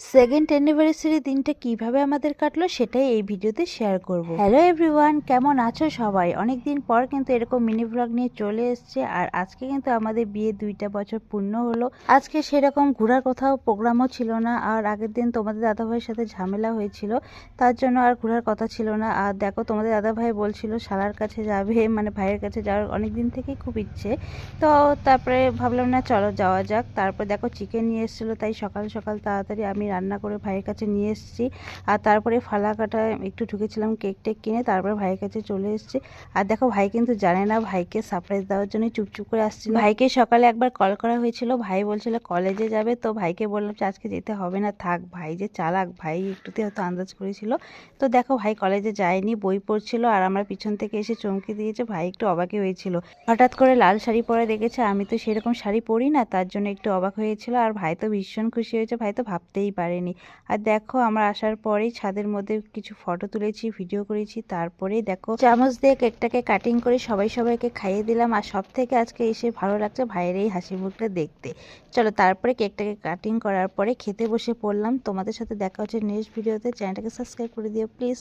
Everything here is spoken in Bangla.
সেকেন্ড অ্যানিভার্সারি দিনটা কিভাবে আমাদের কাটলো সেটাই এই ভিডিওতে শেয়ার করব। হ্যালো এভরিওয়ান, কেমন আছো সবাই? অনেকদিন পর কিন্তু এরকম মিনি ব্লগ নিয়ে চলে এসেছে। আর আজকে কিন্তু আমাদের বিয়ে 2টা বছর পূর্ণ হলো। আজকে সেরকম ঘোরার কোথাও প্রোগ্রামও ছিল না। আর আগের দিন তোমাদের দাদাভাইয়ের সাথে ঝামেলা হয়েছিল, তার জন্য আর ঘোরার কথা ছিল না। আর দেখো, তোমাদের দাদাভাই বলছিল শালার কাছে যাবে, মানে ভাইয়ের কাছে যাওয়ার অনেক দিন থেকেই খুব ইচ্ছে। তো তারপরে ভাবলাম না, চলো যাওয়া যাক। তারপর দেখো চিকেন নিয়ে এসেছিলো, তাই সকাল সকাল তাড়াতাড়ি আমি রান্না করে ভাইয়ের কাছে নিয়ে এসেছি। আর তারপরে ফালাকাটা একটু ঢুকেছিলাম কেক টেক কিনে, তারপর ভাইয়ের কাছে চলে এসেছি। আর দেখো, ভাই কিন্তু জানে না, ভাইকে সারপ্রাইজ দেওয়ার জন্য চুপচুপ করে আসছিল। ভাইকে সকালে একবার কল করা হয়েছিল, ভাই বলছিল কলেজে যাবে। তো ভাইকে বললাম যে আজকে যেতে হবে না, থাক। ভাই যে চালাক, ভাই একটুতে হয়তো আন্দাজ করেছিল। তো দেখো, ভাই কলেজে যায়নি, বই পড়ছিল। আর আমার পিছন থেকে এসে চমকে দিয়েছে। ভাই একটু অবাকই হয়েছিল, হঠাৎ করে লাল শাড়ি পরে দেখেছে। আমি তো সেরকম শাড়ি পরি না, তার জন্য একটু অবাক হয়েছিল। আর ভাই তো ভীষণ খুশি হয়েছে, ভাই তো ভাবতেই পারেনি। আর দেখো, আমরা আসার পরেই ছাদের মধ্যে কিছু ফটো তুলেছি, ভিডিও করেছি। তারপরেই দেখো, চামচ দিয়ে কেকটাকে কাটিং করে সবাইকে খাইয়ে দিলাম। আর সব থেকে আজকে এসে ভালো লাগছে ভাইয়ের এই হাসি মুখটা দেখতে। চলো, তারপরে কেকটাকে কাটিং করার পরে খেতে বসে পড়লাম। তোমাদের সাথে দেখা হচ্ছে নেক্সট ভিডিওতে। চ্যানেলটাকে সাবস্ক্রাইব করে দিও প্লিজ।